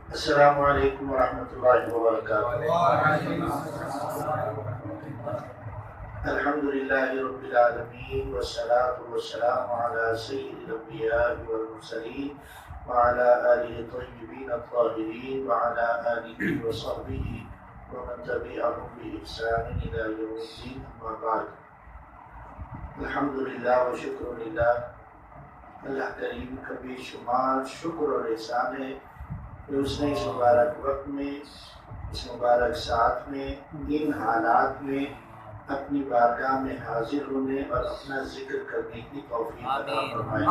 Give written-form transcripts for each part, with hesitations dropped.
السلام علیکم ورحمۃ اللہ وبرکاتہ۔ الحمدللہ رب العالمین والصلاة والسلام علی سید الانبیاء والمرسلین وعلی آلہ الطیبین الطاہرین وعلی آلہ وصحبہ ومن تبعہم بإحسان الی یوم الدین، اما بعد۔ الحمدللہ و شکر للہ، اللہ کریم کا بے شمار شکر اور احسان ہے کہ اس نے اس مبارک وقت میں، اس مبارک ساعت میں، ان حالات میں اپنی بارگاہ میں حاضر ہونے اور اپنا ذکر کرنے کی توفیق عطا فرمائی۔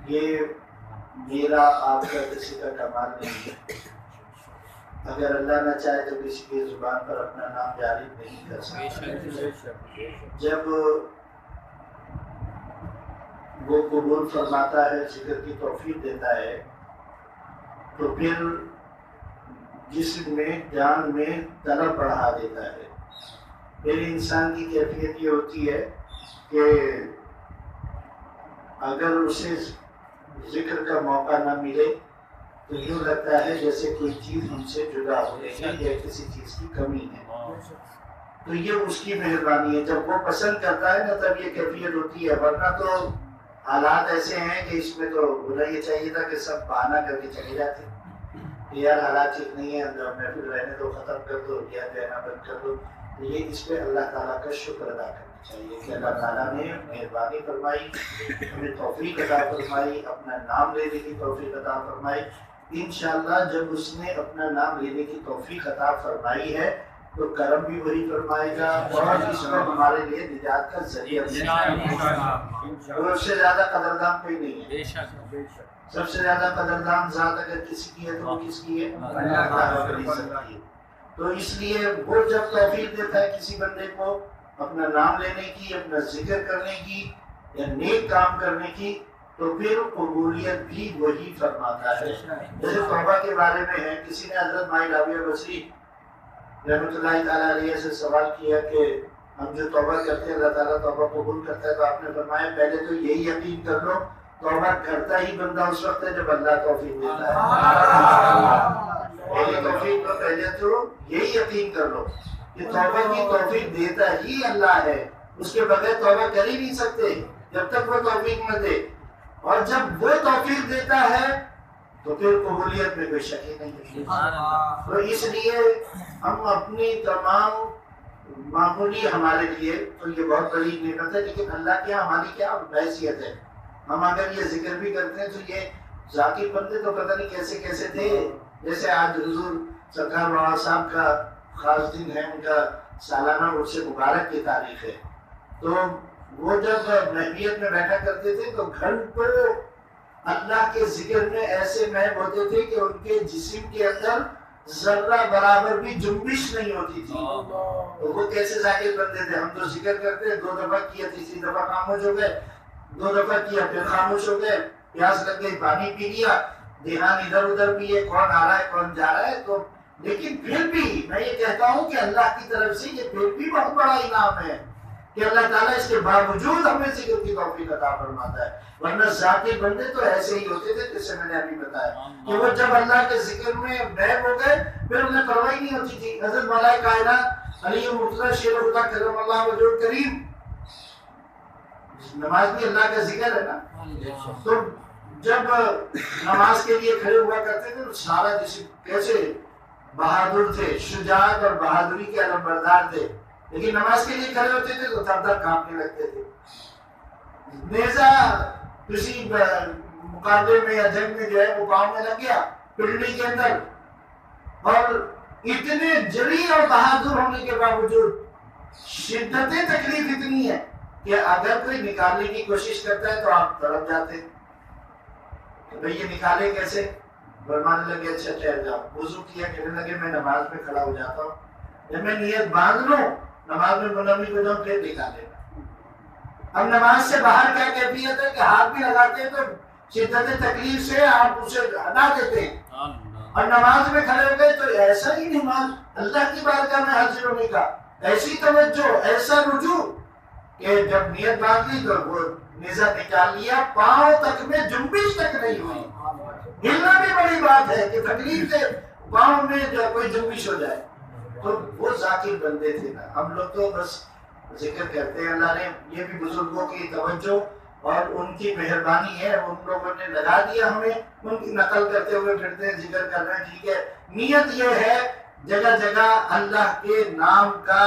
یہ میرا آپ کا کسی کا کمال نہیں ہے، اگر اللہ نہ چاہے تو کسی کی زبان پر اپنا نام جاری نہیں کر سکتا۔ جب وہ قبول فرماتا ہے، ذکر کی توفیق دیتا ہے، تو پھر جسم میں، جان میں طلب بڑھا دیتا ہے۔ پھر انسان کی کیفیت یہ ہوتی ہے کہ اگر اسے ذکر کا موقع نہ ملے تو یوں لگتا ہے جیسے کوئی چیز ہم سے جدا ہو گئی ہے یا کسی چیز کی کمی ہے۔ تو یہ اس کی مہربانی ہے، جب وہ پسند کرتا ہے نا تب یہ کیفیت ہوتی ہے، ورنہ تو حالات ایسے ہیں کہ اس میں تو ہونا یہ چاہیے تھا کہ سب بہانہ کر کے چلے جاتے، یار حالات ٹھیک نہیں ہے، اندر محفل رہنے دو، ختم کر دو یا کہنا بند کر دو۔ یہ اس پہ اللہ تعالیٰ کا شکر ادا کرنا چاہیے کہ اللہ تعالیٰ نے مہربانی فرمائی، ہمیں توفیق عطا فرمائی، اپنا نام لینے کی توفیق عطا فرمائی۔ انشاءاللہ جب اس نے اپنا نام لینے کی توفیق عطا فرمائی ہے تو کرم بھی وہی فرمائے گا اور اس میں ہمارے لیے نجات کا ذریعہ بھی اور اس سے زیادہ قدردان کوئی نہیں ہے۔ سب سے زیادہ قدردان ذات اگر کسی کی ہے تو وہ کس کی ہے؟ اللہ تعالیٰ کی ہے۔ تو اس لیے وہ جب توفیق دیتا ہے کسی بندے کو اپنا نام لینے کی، اپنا ذکر کرنے کی یا نیک کام کرنے کی، تو پھر قبولیت بھی وہی فرماتا ہے۔ جیسے توبہ کے بارے میں ہے، کسی نے حضرت مائی لاویہ بصری رحمۃ اللہ تعالیٰ علیہ سے سوال کیا کہ ہم جو توبہ کرتے ہیں اللہ تعالیٰ توبہ قبول کرتا ہے، تو آپ نے فرمایا پہلے تو یہی یقین کر لو توبہ کرتا ہی بندہ اس وقت ہے جب اللہ توفیق دیتا ہے۔ پہلے توفیق تو پہلے تو یہی یقین کر لو کہ توبہ کی توفیق دیتا ہی اللہ ہے، اس کے بغیر توبہ کر ہی نہیں سکتے جب تک وہ توفیق نہ دے، اور جب وہ توفیق دیتا ہے تو پھر قبولیت میں کوئی شک ہی نہیں ہے۔ تو اس لیے ہم اپنی تمام معمولی ہمارے لیے تو یہ بہت بڑی نعمت ہے، لیکن اللہ کے ہماری کیا حیثیت ہے۔ ہم اگر یہ ذکر بھی کرتے ہیں تو یہ ذاتی بندے تو پتہ نہیں کیسے کیسے تھے، جیسے آج حضور سرکار مولانا صاحب کا خاص دن ہے، ان کا سالانہ عرس مبارک کی تاریخ ہے، تو وہ جب محمیت میں بیٹھا کرتے تھے تو گھنٹوں اللہ کے ذکر میں ایسے محب ہوتے تھے کہ ان کے جسم کے اندر ذرہ برابر بھی جنبش نہیں ہوتی تھی۔ تو وہ کیسے ذاکر بندے تھے؟ ہم تو ذکر کرتے 2 دفعہ کیا، تیسری دفعہ خاموش ہو گئے، 2 دفعہ کیا پھر خاموش ہو گئے، پیاس لگ گئی پانی پی لیا، دھیان ادھر ادھر بھی ہے کون آ رہا ہے کون جا رہا ہے۔ تو لیکن پھر بھی میں یہ کہتا ہوں کہ اللہ کی طرف سے یہ پھر بھی بہت بڑا انعام ہے کہ اللہ تعالیٰ اس کے باوجود ہمیں ذکر کی توفیق عطا فرماتا ہے، ورنہ ذاتی بندے تو ایسے ہی ہوتے تھے جیسے میں نے ابھی بتایا کہ وہ جب اللہ کے ذکر میں محو ہو گئے پھر انہیں پرواہ نہیں ہوتی تھی۔ حضرت مولا کائنات علی مرتضیٰ شیر خدا کرم اللہ وجہ کریم، نماز بھی اللہ کا ذکر ہے نا، تو جب نماز کے لیے کھڑے ہوا کرتے تھے تو سارا جسم کیسے بہادر تھے، شجاعت اور بہادری کے علمبردار تھے، لیکن نماز کے لیے کھڑے ہوتے تھے تو تھر تھر کانپنے لگتے تھے۔ نیزہ کسی مقابلے میں یا جنگ میں جو ہے وہ پاؤں میں لگ گیا پنڈلی کے اندر، اور اتنے جری اور بہادر ہونے کے باوجود شدت تکلیف اتنی ہے کہ اگر کوئی نکالنے کی کوشش کرتا ہے تو آپ تڑپ جاتے ہیں کہ بھئی یہ نکالے کیسے؟ فرمانے لگے اچھا ٹھہر جاؤ، وضو کیا، کہنے لگے میں نماز میں کھڑا ہو جاتا ہوں، جب میں نیت باندھ لوں نماز میں منوی ہو جاؤں پھر نکالے۔ اب نماز سے باہر کیا کیفیت ہے کہ ہاتھ بھی لگاتے ہیں تو شدت تکلیف سے آپ اسے ہٹا دیتے ہیں، اور نماز میں کھڑے ہو گئے تو ایسا ہی نماز اللہ کی بارگاہ میں حاضر ہونے کا، ایسی توجہ، ایسا رجوع کہ جب نیت باندھ لی تو وہ نیزہ نکال لیا، پاؤں تک میں جنبش تک نہیں ہوئی. ہلنا بھی بڑی بات ہے کہ تکلیف سے پاؤں میں جو کوئی جنبش ہو جائے. تو وہ ذاکر بندے تھے نا. ہم لوگ تو بس ذکر کرتے ہیں. اللہ نے یہ بھی بزرگوں کی توجہ اور ان کی مہربانی ہے، ان لوگوں نے لگا دیا ہمیں، ان کی نقل کرتے ہوئے پھرتے ہیں، ذکر کر رہے ہیں. ٹھیک ہے، نیت یہ ہے جگہ جگہ اللہ کے نام کا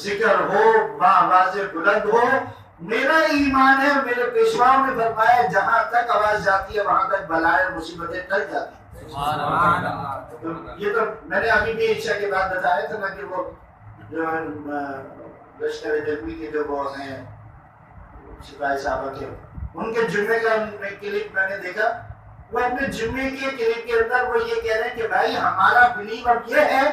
ذکر ہو، آواز بلند ہو. میرا ایمان ہے، میرے پیشواؤں نے فرمایا جہاں تک آواز جاتی ہے وہاں تک بلائیں مصیبتیں ٹل جاتی ہیں. یہ تو میں نے ابھی بھی عشاء کے بعد بتایا تھا نا کہ وہ جو لشکر جنگی کے جو وہ ہیں سپاہی صاحبہ کے، ان کے جمعے کا کلپ میں نے دیکھا. وہ اپنے جمعے کے کلپ کے اندر وہ یہ کہہ رہے ہیں کہ بھائی ہمارا بلیو اب یہ ہے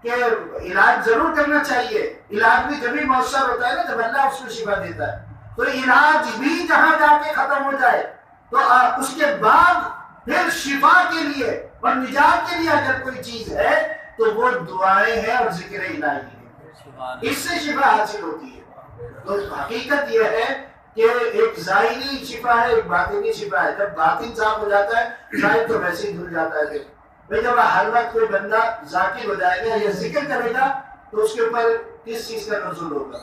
کہ علاج ضرور کرنا چاہیے. علاج بھی جبھی مؤثر ہوتا ہے نا جب اللہ اس کو شفا دیتا ہے. تو علاج بھی جہاں جا کے ختم ہو جائے تو اس کے بعد پھر شفا کے لیے اور نجات کے لیے اگر کوئی چیز ہے تو وہ دعائیں ہیں اور ذکر الہی ہے. اس سے شفا حاصل ہوتی ہے. تو حقیقت یہ ہے کہ ایک ظاہری شفا ہے، ایک باطنی شفا ہے. جب باطن صاف ہو جاتا ہے ظاہر تو ویسے ہی دھل جاتا ہے. بھائی جب ہر وقت کوئی بندہ ذاکر ہو جائے گا یا ذکر کرے گا تو اس کے اوپر کس چیز کا نزول ہوگا؟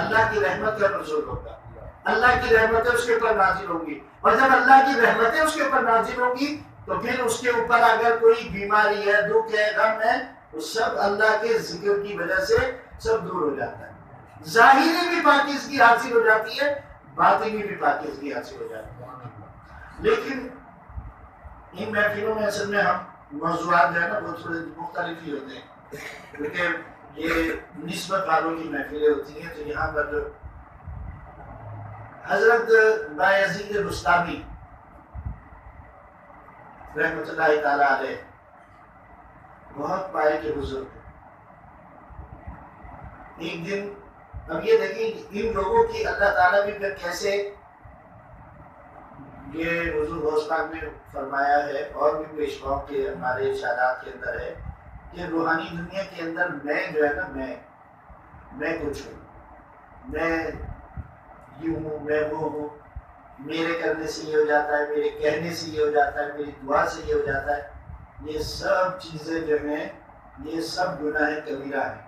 اللہ کی رحمت کا نزول ہوگا. اللہ کی رحمتیں اس کے اوپر نازل ہوں گی. اور جب اللہ کی رحمتیں اس کے اوپر نازل ہوں گی تو پھر اس کے اوپر اگر کوئی بیماری ہے، دکھ ہے، غم ہے، وہ سب اللہ کے ذکر کی وجہ سے سب دور ہو جاتا ہے. ظاہری بھی پاکیزگی حاصل ہو جاتی ہے، باطنی بھی پاکیزگی حاصل ہو جاتی ہے. لیکن ان محفلوں میں اصل میں ہم موضوعات جو ہے نا وہ تھوڑے مختلف ہی ہوتے ہیں کیونکہ یہ نسبت والوں کی محفلیں ہوتی ہیں. تو یہاں پر جو حضرت بایزید بستامی رحمۃ اللہ تعالی علیہ بہت پائے کے بزرگ ہیں. ایک دن اب یہ دیکھیں ان لوگوں کی اللہ تعالیٰ بھی پھر کیسے یہ حضور غوث پاک نے فرمایا ہے اور بھی پیشواؤں کے ہمارے ارشادات کے اندر ہے کہ روحانی دنیا کے اندر میں جو ہے نا میں کچھ ہوں، میں یوں ہوں، میں وہ ہوں، میرے کرنے سے یہ ہو جاتا ہے، میرے کہنے سے یہ ہو جاتا ہے، میری دعا سے یہ ہو جاتا ہے. یہ سب چیزیں جو ہیں یہ سب گناہ کبیرہ ہیں.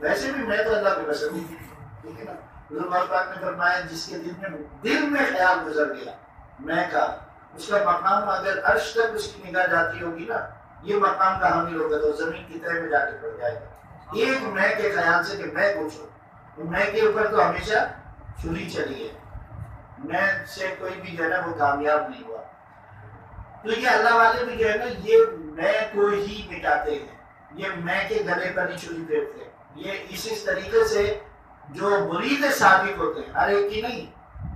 ویسے بھی میں تو اللہ کے پسند ہی تھی، ٹھیک ہے نا. حضور غوث پاک نے فرمایا جس کے دل میں خیال گزر گیا میں کا، اس کا مقام اگر عرش تک اس کی نگاہ جاتی ہوگی نا، یہ مقام کا حامل ہوگا تو زمین کی تہہ میں جا کے پڑ جائے گا. ایک میں کے خیال سے کہ میں کچھ ہوں، میں کے اوپر تو ہمیشہ چھری چلی ہے، میں سے کوئی بھی جو ہے نا وہ کامیاب نہیں ہوا. تو یہ اللہ والے بھی جو ہے نا یہ میں کو ہی مٹاتے ہیں، یہ میں کے گلے پر ہی چھری پھیرتے ہیں. یہ اسی طریقے سے جو مرید صادق ہوتے ہیں، ہر ایک ہی نہیں،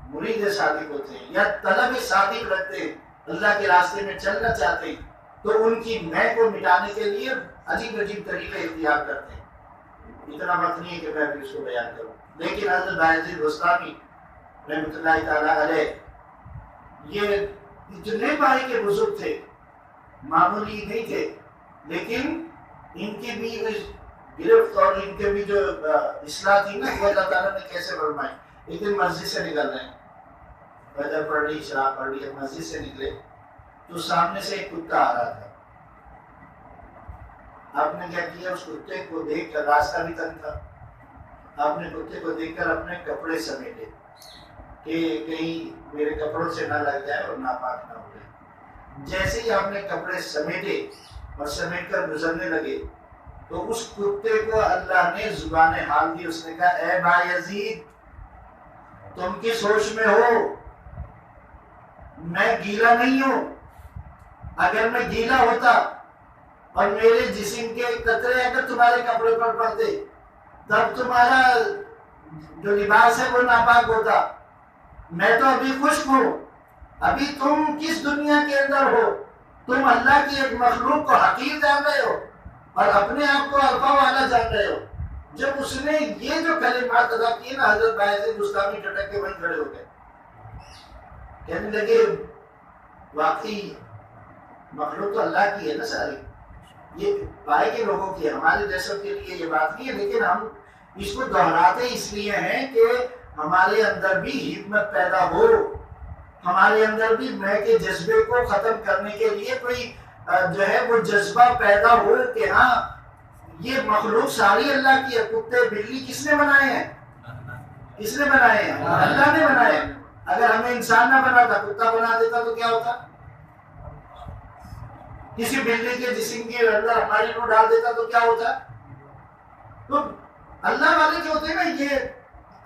مرید صادق ہوتے ہیں یا طلب صادق رکھتے ہیں، اللہ کے راستے میں چلنا چاہتے ہیں، تو ان کی میں کو مٹانے کے لیے عجیب عجیب طریقے اختیار کرتے ہیں. اتنا وقت نہیں ہے کہ میں بھی اس کو بیان کروں. لیکن حضرت بایزید بستامی رحمۃ اللہ تعالیٰ علیہ یہ اتنے بھائی کے بزرگ تھے، معمولی نہیں تھے. لیکن ان کی بھی گرفت اور ان کے بھی جو اصلاح تھی نا وہ اللہ تعالیٰ نے کیسے فرمائی. ایک دن مسجد سے نکل رہے ہیں، فجر پڑھ لی، شراب پڑھ لی، مسجد سے نکلے تو سامنے سے ایک کتا آ رہا تھا. آپ نے کیا کیا، اس کتے کو دیکھ کر، راستہ بھی تنگ تھا، آپ نے کتے کو دیکھ کر اپنے کپڑے سمیٹے کہ کہیں میرے کپڑوں سے نہ لگ جائے اور ناپاک نہ ہو جائے. جیسے ہی آپ نے کپڑے سمیٹے اور سمیٹ کر گزرنے لگے تو اس کتے کو اللہ نے زبان حال دی. اس نے کہا اے بایزید تم کس ہوش میں ہو، میں گیلا نہیں ہوں. اگر میں گیلا ہوتا اور میرے جسم کے قطرے اگر تمہارے کپڑے پر پڑتے تب تمہارا جو لباس ہے وہ ناپاک ہوتا. میں تو ابھی خشک ہوں. ابھی تم کس دنیا کے اندر ہو، تم اللہ کی ایک مخلوق کو حقیر جان رہے ہو اور اپنے آپ کو عرفہ والا جان رہے ہو. جب اس نے یہ جو کلمات ادا کیے نا، حضرت بایزید بستامی ٹٹک کے وہیں کھڑے ہو گئے، کہنے لگے واقعی مخلوق تو اللہ کی ہے نا ساری، یہ پائے کے لوگوں کی ہے، ہمارے جیسوں کے لیے یہ بات نہیں ہے. لیکن ہم اس کو دہراتے اس لیے ہیں کہ ہمارے اندر بھی ہمت پیدا ہو، ہمارے اندر بھی میں کے جذبے کو ختم کرنے کے لیے کوئی جو ہے وہ جذبہ پیدا ہو کہ ہاں یہ مخلوق ساری اللہ کی ہے۔ کتے بلی کس نے بنائے ہیں؟ کس نے بنائے ہیں؟ اللہ نے بنائے ہیں۔ اگر ہمیں انسان نہ بناتا، کتا بنا دیتا تو کیا ہوتا؟ کسی بلی کے جسم کے اندر ہماری روح ڈال دیتا تو کیا ہوتا؟ تو اللہ والے جو ہوتے ہیں نا، یہ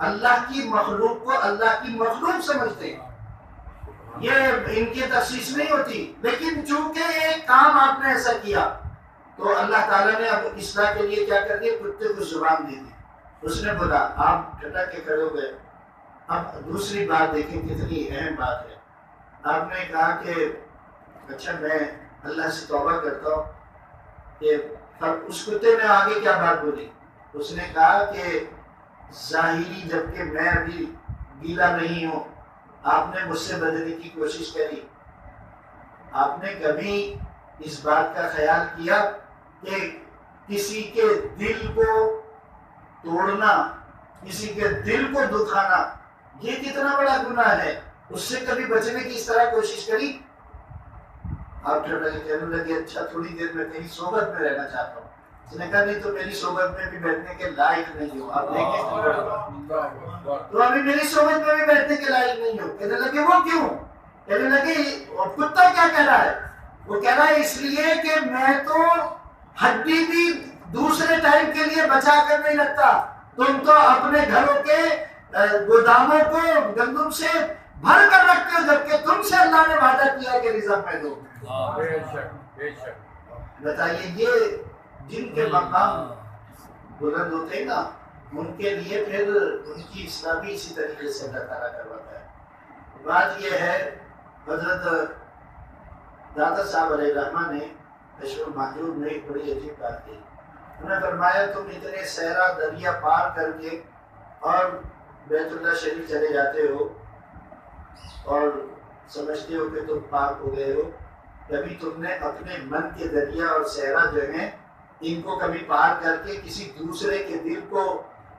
اللہ کی مخلوق کو اللہ کی مخلوق سمجھتے ہیں، یہ ان کی تخصیص نہیں ہوتی۔ لیکن چونکہ ایک کام آپ نے ایسا کیا تو اللہ تعالیٰ نے اب اصلاح کے لیے کیا کر دیا؟ کتے کو زبان دے دی۔ اس نے بولا، آپ ٹھٹک کے کھڑے ہو گئے۔ اب دوسری بات دیکھیں کتنی اہم بات ہے۔ آپ نے کہا کہ اچھا میں اللہ سے توبہ کرتا ہوں کہ اس کتے نے آگے کیا بات بولی؟ اس نے کہا کہ ظاہری جبکہ میں ابھی گیلا نہیں ہوں، آپ نے مجھ سے بدلنے کی کوشش کری، آپ نے کبھی اس بات کا خیال کیا کہ کسی کے دل کو توڑنا، کسی کے دل کو دکھانا یہ کتنا بڑا گناہ ہے؟ اس سے کبھی بچنے کی اس طرح کوشش کری؟ آپ کہنے لگے اچھا تھوڑی دیر میں تیری صحبت میں رہنا چاہتا ہوں۔ اس نے کہا نہیں تو میری صحبت میں بھی بیٹھنے کے لائق نہیں ہو۔ آپ دیکھیں تو ابھی میری صحبت میں بھی بیٹھنے کے لائق نہیں ہو۔ کہنے لگے وہ کیوں؟ کہنے لگے کتا کیا کہہ رہا ہے؟ وہ کہہ رہا ہے اس لیے کہ میں تو ہڈی بھی دوسرے ٹائم کے لیے بچا کر نہیں رکھتا، تم تو اپنے گھروں کے گوداموں کو گندم سے بھر کر رکھتے ہو، جبکہ تم سے اللہ نے وعدہ کیا کہ رزق میں دو۔ بتائیے یہ جن کے مقام بلند ہوتے ہیں نا، ان کے لیے پھر ان کی اصلاح بھی اسی طریقے سے اللہ تعالیٰ کرواتا ہے۔ بات یہ ہے، حضرت دادا صاحب علیہ الرحمٰ نے اشور محجوب میں ایک بڑی عجیب بات کی۔ انہوں نے فرمایا تم اتنے صحرا دریا پار کر کے اور بیت اللہ شریف چلے جاتے ہو اور سمجھتے ہو کہ تم پاک ہو گئے ہو، کبھی تم نے اپنے من کے دریا اور صحرا جو ہیں ان کو کبھی پار کر کے کسی دوسرے کے دل کو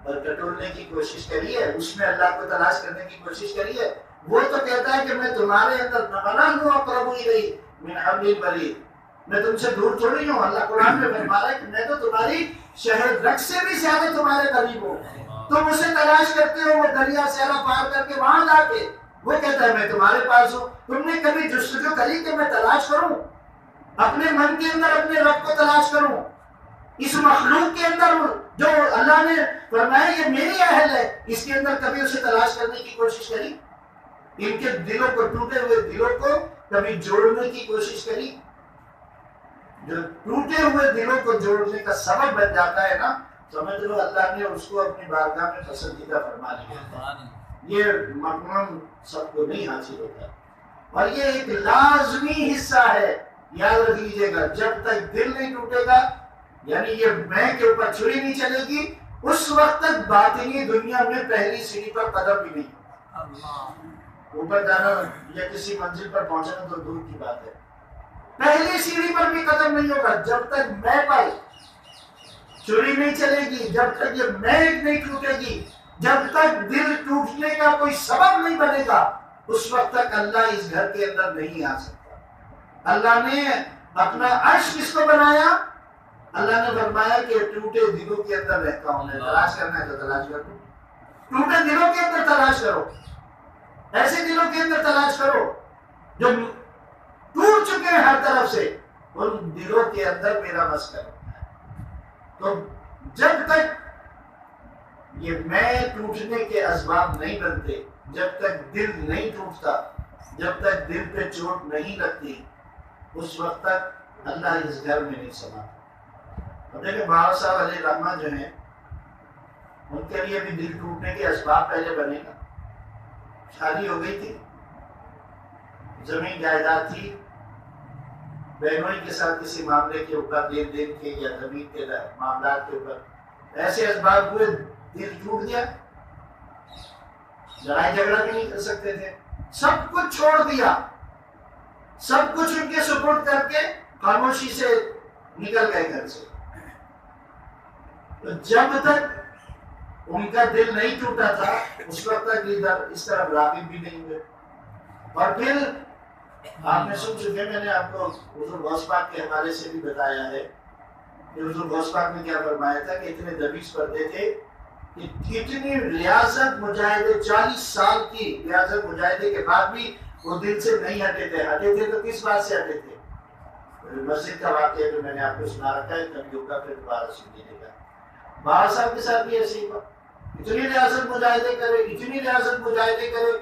ٹٹولنے کی کوشش کری ہے؟ اس میں اللہ کو تلاش کرنے کی کوشش کری ہے؟ وہ تو کہتا ہے کہ میں تمہارے اندر من حبل الورید، میں تم سے دور تھوڑی ہوں۔ اللہ قرآن میں فرما رہا ہے کہ میں تو تمہاری شہد رگ سے بھی زیادہ تمہارے قریب ہوں، تم اسے تلاش کرتے ہو، وہ دریا صحرا پار کر کے وہاں جا کے وہ کہتا ہے میں تمہارے پاس ہوں۔ تم نے کبھی جستجو کری کہ میں تلاش کروں اپنے من کے اندر، اپنے رب کو تلاش کروں اس مخلوق کے اندر جو اللہ نے فرمایا یہ میری اہل ہے، اس کے اندر کبھی اسے تلاش کرنے کی کوشش کری؟ ان کے دلوں کو، ٹوٹے ہوئے دلوں کو کبھی جوڑنے کی کوشش کری؟ جو ٹوٹے ہوئے دلوں کو جوڑنے کا سبب بن جاتا ہے نا، سمجھ لو اللہ نے اس کو اپنی بارگاہ میں پسندیدہ فرما لیا ہے۔ یہ مقام سب کو نہیں حاصل ہوتا، اور یہ ایک لازمی حصہ ہے، یاد رکھ لیجیے گا۔ جب تک دل نہیں ٹوٹے گا، یعنی یہ میں کے اوپر چھری نہیں چلے گی، اس وقت تک باطنی دنیا میں پہلی سیڑھی پر قدم بھی نہیں۔ اوپر جانا یا کسی منزل پر پہنچنا تو دور کی بات ہے، پہلی سیڑھی پر بھی قدم نہیں ہوگا جب تک میں پر چھری نہیں چلے گی، جب تک یہ میں نہیں ٹوٹے گی، جب تک دل ٹوٹنے کا کوئی سبب نہیں بنے گا، اس وقت تک اللہ اس گھر کے اندر نہیں آ سکتا۔ اللہ نے اپنا عرش کس کو بنایا؟ اللہ نے فرمایا کہ ٹوٹے دلوں کے اندر رہتا ہوں میں، تلاش کرنا ہے تو تلاش کر لو، ٹوٹے دلوں کے اندر تلاش کرو، ایسے دلوں کے اندر تلاش کرو جو ٹوٹ چکے ہیں ہر طرف سے، ان دلوں کے اندر میرا مسکن ہے۔ تو جب تک یہ میں ٹوٹنے کے اسباب نہیں بنتے، جب تک دل نہیں ٹوٹتا، جب تک دل پہ چوٹ نہیں لگتی، اس وقت تک اللہ اس گھر میں نہیں سماتا۔ اب دیکھیں بابا صاحب علیہ الرحمٰ جو ہیں، ان کے لیے بھی دل ٹوٹنے کے اسباب پہلے بنے گا۔ شادی ہو گئی تھی، زمین جائیداد تھی، بہنوئی کے ساتھ کسی معاملے کے اوپر، دین دین کے یا زمین کے معاملات کے اوپر ایسے اسباب ہوئے، دل ٹوٹ گیا، لڑائی جھگڑا بھی نہیں کر سکتے تھے، سب کچھ چھوڑ دیا، سب کچھ ان کے سپرد کر کے خاموشی سے نکل گئے گھر سے۔ تو جب تک ان کا دل نہیں ٹوٹا تھا اس وقت تک اس طرح راغب بھی نہیں ہوئے. اور پھر آپ نے سن چکے، میں نے آپ کو حضور غوث پاک کے حوالے سے بھی بتایا ہے کہ حضور غوث پاک نے کیا فرمایا تھا کہ اتنے دبیز پردے تھے کہ کتنی ریاضت مجاہدے، 40 سال کی ریاضت مجاہدے کے بعد بھی وہ دل سے نہیں ہٹے تھے تو کس بات سے ہٹے تھے؟ مسجد کا واقعہ جو میں نے آپ کو سنا رکھا ہے، کبھی ہوگا پھر دوبارہ سن لیجیے گا. بابا صاحب کے ساتھ بھی ایسے ہی ہوا، اتنی ریاضت مجاہدے کرے،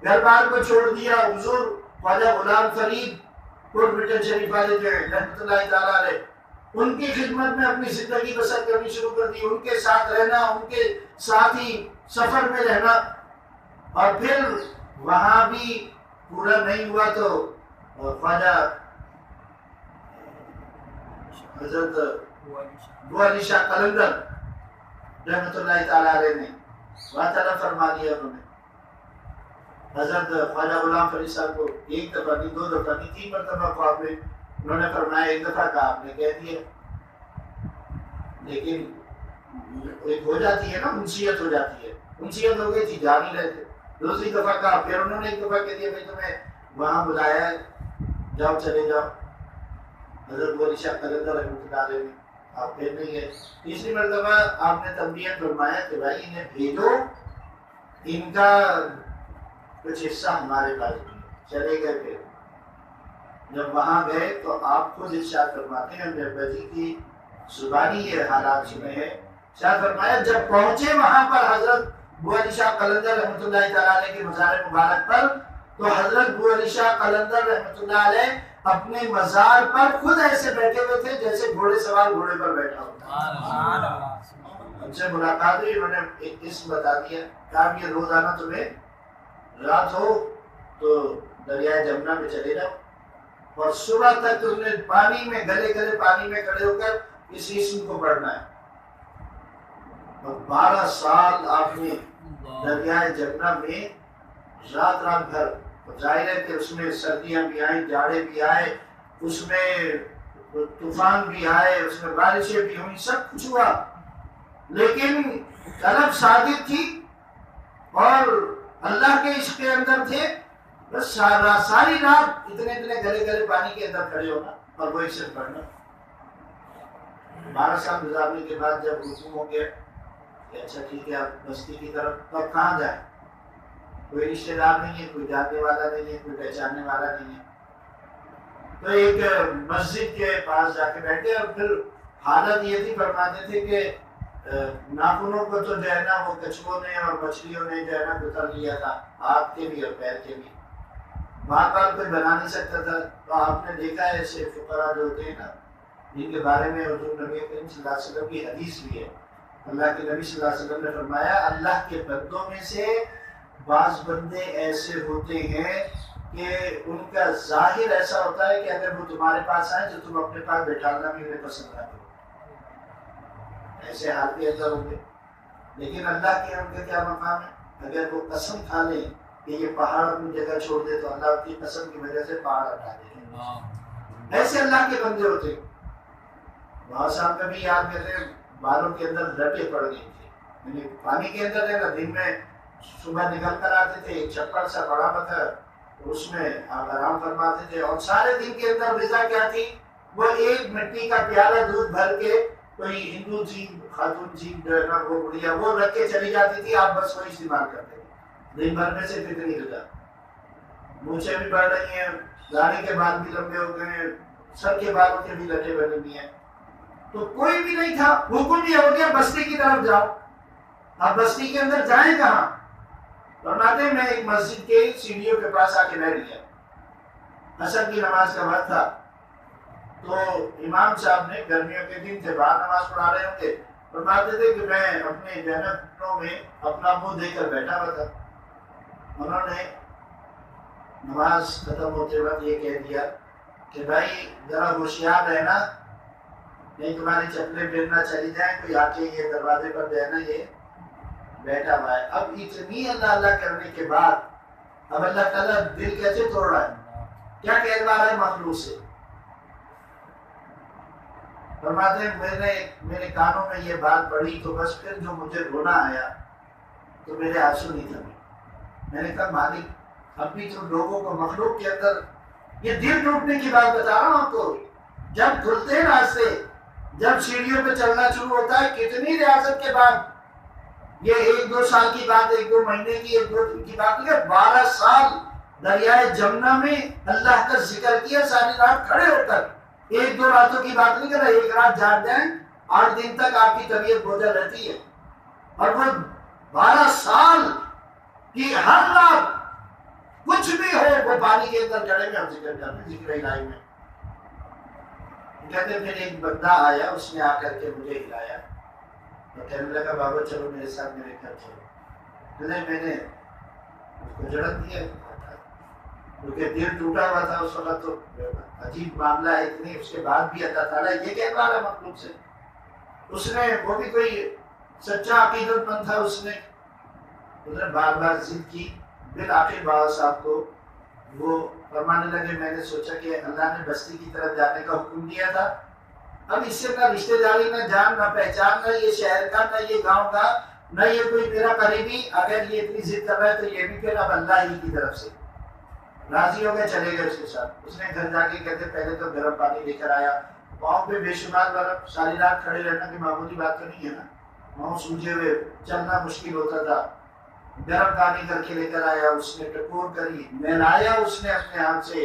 گھر بار کو چھوڑ دیا. حضور خواجہ غلام فرید کوٹ بریٹن شریف والے جو ہیں رحمۃ اللہ تعالیٰ علیہ، ان کی خدمت میں اپنی زندگی بسر کرنی شروع کر دی، ان کے ساتھ رہنا، ان کے ساتھ ہی سفر میں رہنا. اور پھر وہاں بھی پورا نہیں ہوا تو خواجہ حضرت ابو علی شاہ قلندر رحمۃ اللہ تعالیٰ علیہ نے وہاں طلب فرما دیا. انہوں نے حضرت خواجہ غلام فرید صاحب کو ایک دفعہ نہیں، 2 دفعہ نہیں، 3 مرتبہ خواب میں انہوں نے فرمایا، ایک دفعہ کہا آپ نے کہہ دیا، لیکن ایک ہو جاتی ہے نا، انسیت ہو جاتی ہے، انسیت ہو گئی تھی، جا نہیں رہے تھے. دوسری دفعہ کہا، پھر انہوں نے ایک دفعہ کہہ دیا، بھائی تمہیں وہاں بلایا ہے، جاؤ چلے جاؤ. حضرت ابو علی شاہ قلندر رحمۃ اللہ علیہ نے آپ پھر نہیں گئے. تیسری مرتبہ آپ نے تنبیہ فرمایا کہ بھائی انہیں بھیجو، ان کا کچھ حصہ ہمارے پاس بھی ہے. چلے گئے. پھر جب وہاں گئے تو آپ خود ارشاد فرماتے ہیں، ہم نے بجی کی زبانی یہ حالات سنے ہیں. ارشاد فرمایا جب پہنچے وہاں پر حضرت ابو علی شاہ قلندر رحمۃ اللہ تعالیٰ علیہ کے مزار مبارک پر، تو حضرت ابو علی شاہ قلندر رحمۃ اللہ علیہ اپنے مزار پر خود ایسے بیٹھے ہوئے تھے جیسے گھوڑے سوار گھوڑے پر بیٹھا ہوتا. ان سے ملاقات ہوئی، انہوں نے ایک اسم بتا دیا، کہا یہ روزانہ تمہیں رات ہو تو دریائے جمنا میں چلے جاؤ اور صبح تک تم نے پانی میں گلے پانی میں کھڑے ہو کر اس اسم کو پڑھنا ہے. اور 12 سال آپ نے دریائے جمنا میں رات بھر، ظاہر ہے کہ اس میں سردیاں بھی آئیں، جاڑے بھی آئے، اس میں طوفان بھی آئے، اس میں بارشیں بھی ہوئی، سب کچھ ہوا، لیکن طلب صادق تھی اور اللہ کے عشق کے اندر تھے. بس ساری رات اتنے گلے پانی کے اندر کھڑے ہونا اور وہی صرف پڑھنا. 12 سال گزارنے کے بعد جب حکم ہو گیا کہ اچھا ٹھیک ہے آپ بستی کی طرف، تو اب کہاں جائیں؟ کوئی رشتہ دار نہیں ہے، کوئی جاننے والا نہیں ہے، کوئی پہچاننے والا نہیں ہے. تو ایک مسجد کے پاس جا کے بیٹھے اور پھر حالت یہ تھی، فرماتے تھے کہ ناخنوں کو تو جو ہے نا وہ کچھووں نے اور مچھلیوں نے جو ہے نا کتر لیا تھا، ہاتھ کے بھی اور پیر کے بھی، بار بار کوئی بنا نہیں سکتا تھا. تو آپ نے دیکھا ہے ایسے فقراء جو ہوتے ہیں نا، جن کے بارے میں حضور نبی کریم صلی اللہ علیہ وسلم کی حدیث بھی ہے. اللہ کے نبی صلی اللہ علیہ وسلم نے فرمایا اللہ کے بندوں میں سے بعض بندے ایسے ہوتے ہیں کہ ان کا ظاہر ایسا ہوتا ہے کہ اگر وہ تمہارے پاس آئے تو تم اپنے پاس بیٹھانا بھی انہیں پسند نہ کرو، ایسے حال کے اندر ہوں گے. لیکن اللہ کے ان کا کیا مقام ہے؟ اگر وہ قسم کھا لیں کہ یہ پہاڑ اپنی جگہ چھوڑ دے تو اللہ کی قسم کی وجہ سے پہاڑ ہٹا دے. ایسے اللہ کے بندے ہوتے. وہاں صاحب کا بھی یاد کرتے ہیں، بالوں کے اندر رٹے پڑ گئی تھی، یعنی پانی کے اندر ہے نا، دن میں صبح نکل کر آتے تھے، ایک چھپڑ سا بڑا پتھر، اس میں آپ آرام فرماتے تھے، اور سارے دن کے اندر غذا کیا تھی؟ وہ ایک مٹی کا پیالہ دودھ بھر کے کوئی ہندو تھی، خاتون تھی جو ہے نا وہ بڑھیا، وہ رکھ کے چلی جاتی تھی، آپ بس وہی استعمال کرتے تھے. دن بھر میں سے اتنی غذا، مونچھیں بھی بڑھ رہی ہیں، داڑھی کے بال بھی لمبے ہو گئے ہیں، سر کے بالوں کے بھی لٹے بنے ہوئی ہیں، تو کوئی بھی نہیں تھا. حکم یہ ہو گیا بستی کی طرف جاؤ. اب بستی کے اندر جائیں کہاں؟ فرماتے ہیں میں ایک مسجد کے سیڑھیوں کے پاس آ کے بیٹھ گیا. عصر کی نماز کا وقت تھا، تو امام صاحب نے، گرمیوں کے دن تھے، باہر نماز پڑھا رہے ہوں گے، فرماتے تھے کہ میں اپنے جنتوں میں اپنا منہ دے کر بیٹھا ہوا تھا. انہوں نے نماز ختم ہوتے وقت یہ کہہ دیا کہ بھائی ذرا ہوشیار رہنا، نہیں تمہاری چپلیں پھرنا چلی جائیں، کوئی آ کے یہ دروازے پر جو ہے نا یہ بیٹھا ہوا ہے. اب اتنی اللہ کرنے کے بعد اب اللہ تعالیٰ دل کیسے توڑ رہا ہے؟ کیا کہہ رہا ہے مخلوق سے؟ فرماتے ہیں میرے کانوں میں یہ بات پڑی تو بس پھر جو مجھے رونا آیا تو میرے آنسو نہیں تھے. میں نے کہا مالک اب بھی تو لوگوں کو مخلوق کے اندر یہ دل ٹوٹنے کی بات بتا رہا ہوں آپ کو. جب کھلتے ہیں راستے، جب سیڑھیوں پہ چلنا شروع ہوتا ہے، کتنی ریاضت کے بعد، یہ 1-2 سال کی بات، 1-2 مہینے کی، 1-2 دن کی بات نہیں ہے، 12 سال دریائے جمنا میں اللہ کا ذکر کیا ساری رات کھڑے ہو کر. 1-2 راتوں کی بات نہیں کر رہا، ایک رات جاگ جائیں 8 دن تک آپ کی طبیعت بوجھل رہتی ہے. اور وہ 12 سال کی ہر رات کچھ بھی ہو وہ پانی کے اندر کھڑے میں ہم ذکر کرتے ہیں، ذکر الہی میں. کہتے پھر ایک بندہ آیا، اس نے آ کر کے مجھے ہلایا اور کہنے لگا بابا چلو میرے ساتھ میرے گھر چلو. میں نے اس کو جڑن دیا کیونکہ دل ٹوٹا ہوا تھا اس وقت. تو عجیب معاملہ ہے، اتنی اس کے بعد بھی اللہ تعالیٰ یہ کہہ رہا ہے مخلوق سے. اس نے وہ بھی کوئی سچا عقیدت مند تھا، اس نے بار بار ضد کی. بالآخر بابا صاحب کو وہ فرمانے لگے میں نے سوچا کہ اللہ نے بستی کی طرف جانے کا حکم دیا تھا، اب اس سے نہ رشتہ داری، نہ جان، نہ پہچان، نہ یہ شہر کا، نہ یہ گاؤں کا، نہ یہ کوئی میرا قریبی. اگر یہ اتنی ضد کر رہا ہے تو یہ بھی پھر اب اللہ ہی کی طرف سے. راضی ہو گئے، چلے گئے اس کے ساتھ. اس نے گھر جا کے کہتے پہلے تو گرم پانی لے کر آیا، پاؤں پہ بے شمار برف، ساری رات کھڑے رہنا کہ معمولی بات تو نہیں ہے نا، پاؤں سوجے ہوئے چلنا مشکل ہوتا تھا. گرم پانی کر کے لے کر آیا، اس نے ٹکور کری، نہلایا اس نے اپنے ہاتھ سے،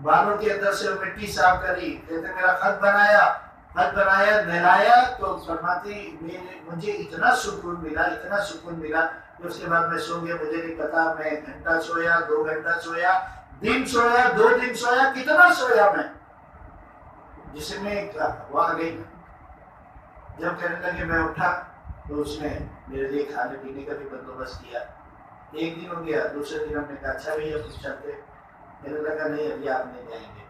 بالوں کے اندر سے مٹی صاف کری. کہتے میرا خط بنایا نہلایا. تو فرماتی مجھے اتنا سکون ملا کہ اس کے بعد میں سو گیا. مجھے نہیں پتا میں گھنٹہ سویا، 2 گھنٹہ سویا، دن سویا، 2 دن سویا، کتنا سویا میں. جسم میں ایک ہوا آ گئی. جب کہنے لگے میں اٹھا تو اس نے میرے لیے کھانے پینے کا بھی بندوبست کیا. 1 دن ہو گیا، دوسرے دن ہم نے کہا اچھا بھیا کچھ چلتے. میرے لگا نہیں ابھی آپ نہیں جائیں گے،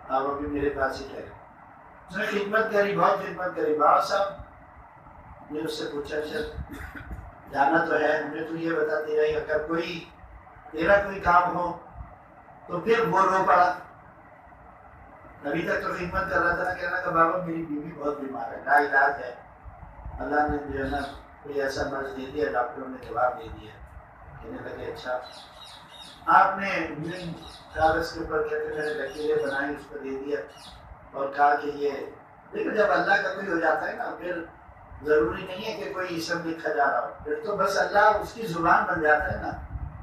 آپ ابھی میرے پاس ہی ٹھہرے. اس نے خدمت کری، بہت خدمت کری. بابا صاحب نے اس سے پوچھا اچھا جانا تو ہے، ہمیں تو یہ بتاتے رہے اگر کوئی تیرا کوئی کام ہو تو پھر وہ رو پڑا. ابھی تک تو خدمت کر رہا تھا، کہنا کہ بابا میری بیوی بہت بیمار ہے، لا علاج ہے، اللہ نے جو ہے نا کوئی ایسا مرض دے دیا، ڈاکٹروں نے جواب دے دیا. کہنے لگے اچھا. آپ نے کاغذ کے اوپر کہتے میں نے لکیریں بنائی، اس کو دے دیا اور کہا کہ یہ دیکھو جب اللہ کا کوئی ہو جاتا ہے نا پھر ضروری نہیں ہے کہ کوئی اسم لکھا جا رہا ہو، پھر تو بس اللہ اس کی زبان بن جاتا ہے نا،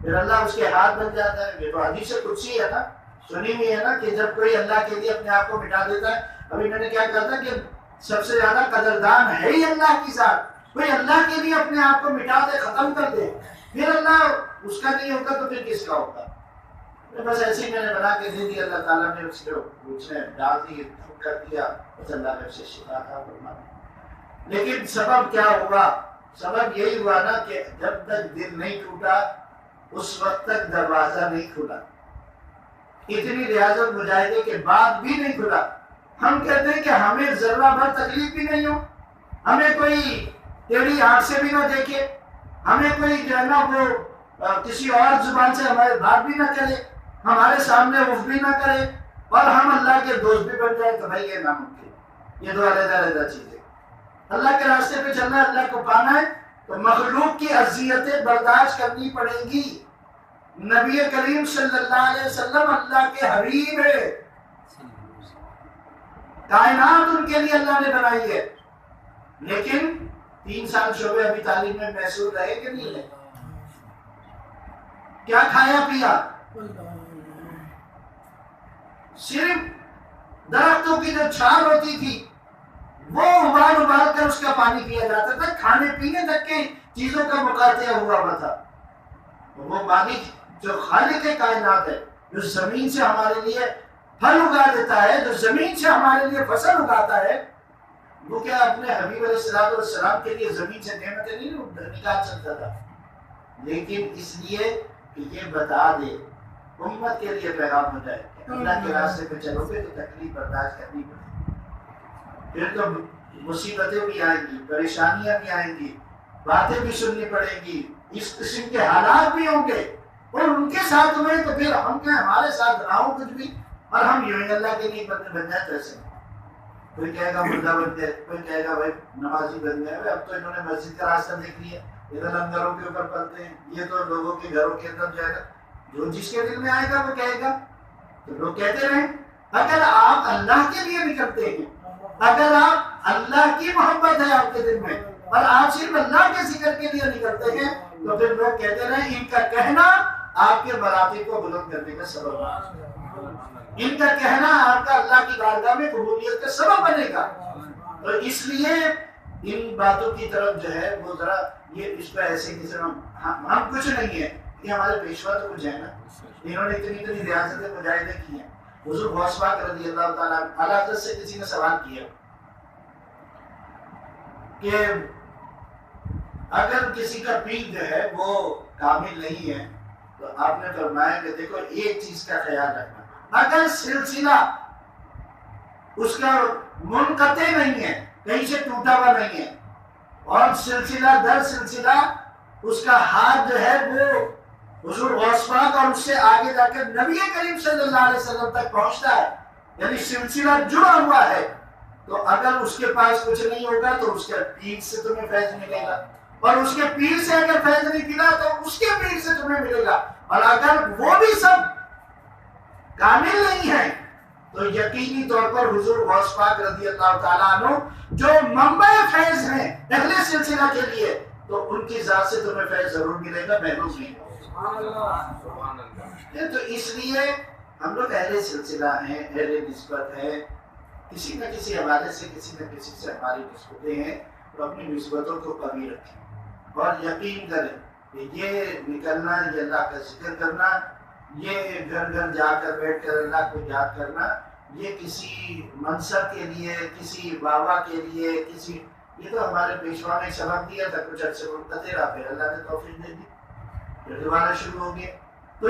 پھر اللہ اس کے ہاتھ بن جاتا ہے. یہ تو حدیث قدسی ہے نا، سنی ہوئی ہے نا کہ جب کوئی اللہ کے لیے اپنے آپ کو مٹا دیتا ہے. ابھی میں نے کیا کہا تھا کہ سب سے زیادہ قدردان ہے ہی اللہ کی ذات. کوئی اللہ کے لیے اپنے آپ کو مٹا دے، ختم کر دے، پھر اللہ اس کا نہیں ہوگا تو پھر کس کا ہوگا. بس ایسے ہی میں نے بنا کے دے دیا. اللہ تعالیٰ نے اس نے ڈال دی، کر دیا، بس اللہ نے اسے شفا تھا فرمایا. لیکن سبب کیا ہوا؟ سبب یہی ہوا نا کہ جب تک دل نہیں ٹوٹا اس وقت تک دروازہ نہیں کھلا. اتنی ریاضت مجاہدے کے بعد بھی نہیں کھلا. ہم کہتے ہیں کہ ہمیں ذرہ بھر تکلیف بھی نہیں ہو، ہمیں کوئی ٹیڑھی آنکھ سے بھی نہ دیکھے، ہمیں کوئی جو ہے نا وہ کسی اور زبان سے ہمارے بات بھی نہ کرے، ہمارے سامنے اف بھی نہ کرے، اور ہم اللہ کے دوست بھی بن جائیں تو بھائی یہ ناممکن. یہ دو علیحدہ چیزیں. اللہ کے راستے پہ چلنا ہے، اللہ کو پانا ہے تو مخلوق کی اذیتیں برداشت کرنی پڑے گی. نبی کریم صلی اللہ علیہ وسلم اللہ کے حبیب ہے، کائنات ان کے لیے اللہ نے بنائی ہے. لیکن 3 سال شعبہ ابھی تعلیم میں محسوس رہے کہ نہیں ہے؟ کیا کھایا پیا؟ صرف درختوں کی جو چھال ہوتی تھی وہ ابال کر اس کا پانی پیا جاتا تھا. کھانے پینے تک کے چیزوں کا مقاطع ہوا تھا. وہ مالک جو خالق کائنات ہے، جو زمین سے ہمارے لیے پھل اگا دیتا ہے، جو زمین سے ہمارے لیے فصل اگاتا ہے، وہ کیا اپنے حبیب علیہ السلام کے لیے زمین سے نعمتیں نہیں نکال سکتا تھا؟ لیکن اس لیے کہ یہ بتا دے، امت کے لیے پیغام ہو جائے کہ اللہ کے راستے پہ چلو گے تو تکلیف برداشت کرنی پڑے گی. پھر تو مصیبتیں بھی آئیں گی، پریشانیاں بھی آئیں گی، باتیں بھی سننی پڑیں گی، اس قسم کے حالات بھی ہوں گے. اور ان کے ساتھ ہوئے تو پھر ہم کیا ہمارے ساتھ نہ ہو کچھ بھی، اور ہم یوں ہی اللہ کے لیے بندے بن جائیں. کوئی کہے گا مردہ بن گئے، کوئی کہے گا بھائی نمازی بن گئے. اب تو انہوں نے مسجد کا راستہ دیکھ لیا، ادھر لنگروں کے اوپر پڑھتے ہیں. یہ تو لوگوں کے گھروں کے اندر جائے گا، جو جس کے دل میں آئے گا وہ کہے گا. تو لوگ کہتے رہیں. اگر آپ اللہ کے لیے نکلتے ہیں، اگر آپ اللہ کی محبت ہے آپ کے دل میں اور آپ صرف اللہ کے ذکر کے لیے نکلتے ہیں، تو پھر لوگ کہتے رہیں ان کا کہنا آپ کے مراتب کو بلند کرنے کا سبب بنے، ان کا کہنا آپ کا اللہ کی بارگاہ میں قبولیت کا سبب بنے گا. تو اس لیے ان باتوں کی طرف جو ہے وہ ذرا یہ اس پہ ایسے کہ ہم کچھ نہیں ہے، یہ ہمارے پیشوا تو کچھ ہے نا. انہوں نے اتنی ریاستیں مجاہدیں کی ہیں. حضور غوث پاک رضی اللہ تعالیٰ اعلیٰ حضرت سے کسی نے سوال کیا کہ اگر کسی کا پیر جو ہے وہ کامل نہیں ہے، تو آپ نے فرمایا کہ دیکھو ایک چیز کا خیال رکھنا، اگر سلسلہ اس کا منقطع نہیں ہے، کہیں سے ٹوٹا ہوا نہیں ہے، اور سلسلہ در سلسلہ اس کا ہاتھ جو ہے وہ حضور غوث پاک اور اس سے آگے جا کر نبی کریم صلی اللہ علیہ وسلم تک پہنچتا ہے، یعنی سلسلہ جڑا ہوا ہے، تو اگر اس کے پاس کچھ نہیں ہوگا تو اس کے پیر سے تمہیں فیض ملے گا، اور اس کے پیر سے اگر فیض نہیں ملا تو اس کے پیر سے تمہیں ملے گا. اور اگر وہ بھی سب کامل نہیں ہے تو یقینی طور پر حضور غوث پاک رضی اللہ تعالیٰ عنہ جو منبع فیض ہیں اہل سلسلہ کے لیے، تو ان کی ذات سے تمہیں فیض ضرور ملے گا، محروم نہیں. تو اس لیے ہم لوگ اہل سلسلہ ہیں، اہل نسبت ہیں، کسی نہ کسی حوالے سے کسی نہ کسی سے ہماری نسبتیں ہیں، تو اپنی نسبتوں کو قوی رکھیں اور یقین کریں کہ یہ نکلنا، یہ اللہ کا ذکر کرنا، یہ گھر گھر جا کر بیٹھ کر اللہ کو یاد کرنا، یہ کسی منصب کے لیے، کسی بابا کے لیے، کسی، یہ تو ہمارے پیشوا نے سبق دیا تھا کچھ عرصے منقطع رہا، پھر اللہ نے توفیق دے دی، پھر دوبارہ شروع ہو گیا. تو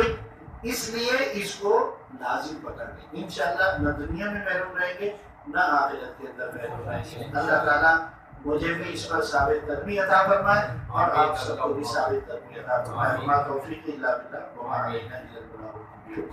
اس لیے اس کو لازم پکڑ لیں، انشاءاللہ نہ دنیا میں محروم رہیں گے نہ آخرت کے اندر محروم رہیں گے. اللہ تعالیٰ مجھے بھی اس پر ثابت قدمی عطا فرمائے اور آپ سب کو بھی ثابت قدمی عطا فرمائے. ما توفیق الا باللہ وما علینا الا البلاغ المبین.